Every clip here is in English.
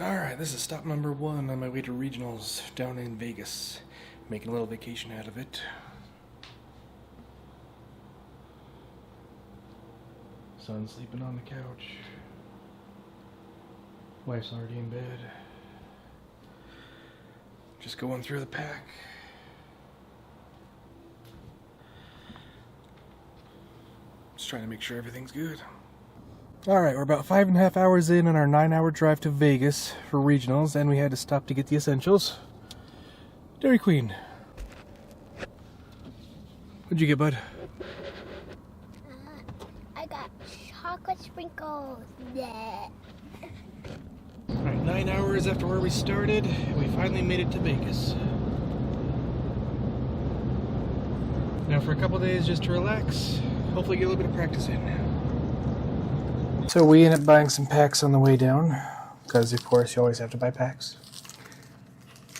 Alright, this is stop number 1 on my way to regionals down in Vegas. Making a little vacation out of it. Son's sleeping on the couch. Wife's already in bed. Just going through the pack. Just trying to make sure everything's good. Alright, we're about 5.5 hours in on our 9-hour drive to Vegas for regionals, and we had to stop to get the essentials. Dairy Queen. What'd you get, bud? I got chocolate sprinkles. Yeah. Alright, 9 hours after where we started, we finally made it to Vegas. Now for a couple days just to relax, hopefully get a little bit of practice in. So we ended up buying some packs on the way down, because of course you always have to buy packs.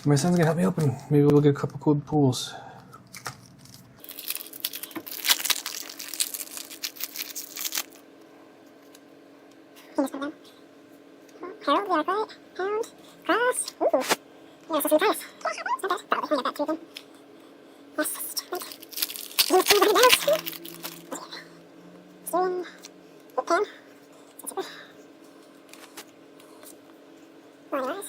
My son's gonna help me open. Maybe we'll get a couple cool pools. Harold, you like that? Harold, cross. Ooh. Yeah, so some price. Okay, probably hand that to them. Yes, right. You see what it does? Steering. Book pen. Super. More eyes.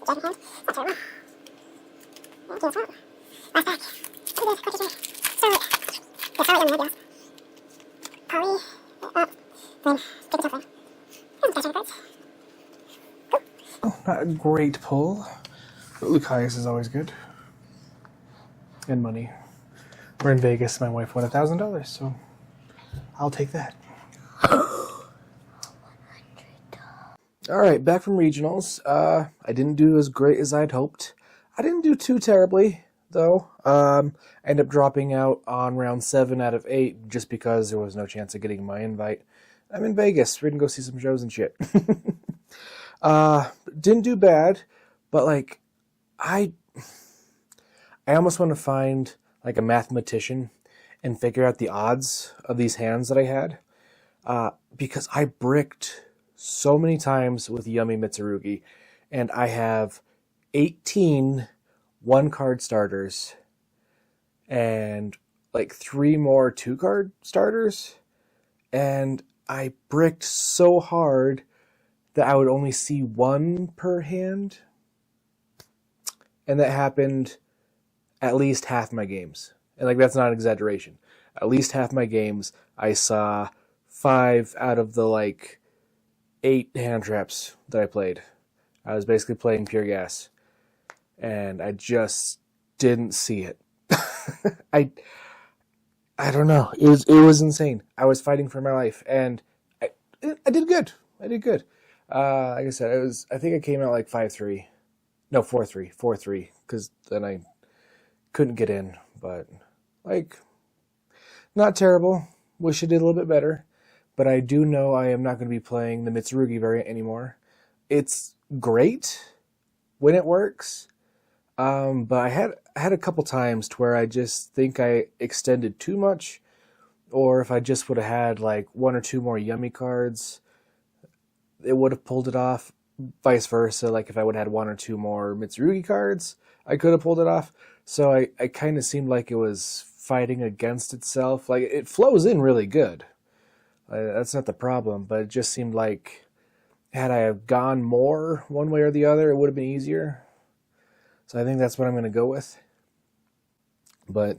Jacket hand. Not terrible. Thank you as well. Last pack. Pretty good. Quick as well. So, sorry, I'm head Polly, then take the top one. And catch cards. Cool. Not a great pull, but Lucius is always good. And money. We're in Vegas. My wife won $1,000, so I'll take that. Alright, back from regionals. I didn't do as great as I'd hoped. I didn't do too terribly, though. I ended up dropping out on round 7 out of 8 just because there was no chance of getting my invite. I'm in Vegas. We're gonna go see some shows and shit. Didn't do bad, but like, I almost want to find like a mathematician and figure out the odds of these hands that I had, because I bricked so many times with Yummy Mitsurugi, and I have 18 1-card starters and like 3 more 2-card starters, and I bricked so hard that I would only see 1 per hand, and that happened at least half my games. And like, that's not an exaggeration. At least half my games I saw 5 out of the like 8 hand traps that I played. I was basically playing pure gas, and I just didn't see it. I don't know. It was insane. I was fighting for my life, and I did good. I did good. Like I said, I think I came out like 5-3. No, 4-3, because then I couldn't get in. But like, not terrible. Wish I did a little bit better. But I do know I am not going to be playing the Mitsurugi variant anymore. It's great when it works. But I had a couple times to where I just think I extended too much, or if I just would have had like 1 or 2 more Yummy cards, it would have pulled it off. Vice versa, like if I would have had 1 or 2 more Mitsurugi cards, I could have pulled it off. So I kind of seemed like it was fighting against itself. Like, it flows in really good. That's not the problem, but it just seemed like had I have gone more one way or the other, it would have been easier. So I think that's what I'm going to go with. But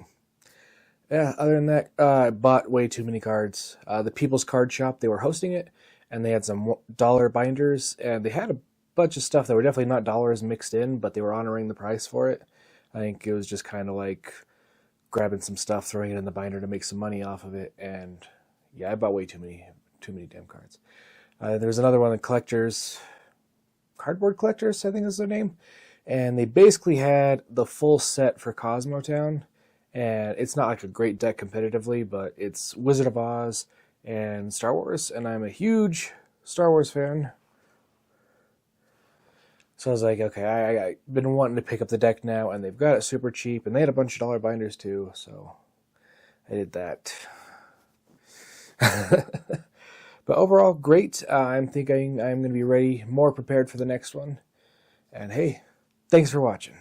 yeah, other than that, I bought way too many cards. The People's Card Shop, they were hosting it, and they had some dollar binders, and they had a bunch of stuff that were definitely not dollars mixed in, but they were honoring the price for it. I think it was just kind of like grabbing some stuff, throwing it in the binder to make some money off of it, and yeah, I bought way too many damn cards. There's another one, the Collectors, Cardboard Collectors, I think is their name. And they basically had the full set for Cosmotown. And it's not like a great deck competitively, but it's Wizard of Oz and Star Wars. And I'm a huge Star Wars fan. So I was like, okay, I've been wanting to pick up the deck now, and they've got it super cheap. And they had a bunch of dollar binders too, so I did that. But overall, great. I'm thinking I'm going to be ready, more prepared for the next one. And hey, thanks for watching.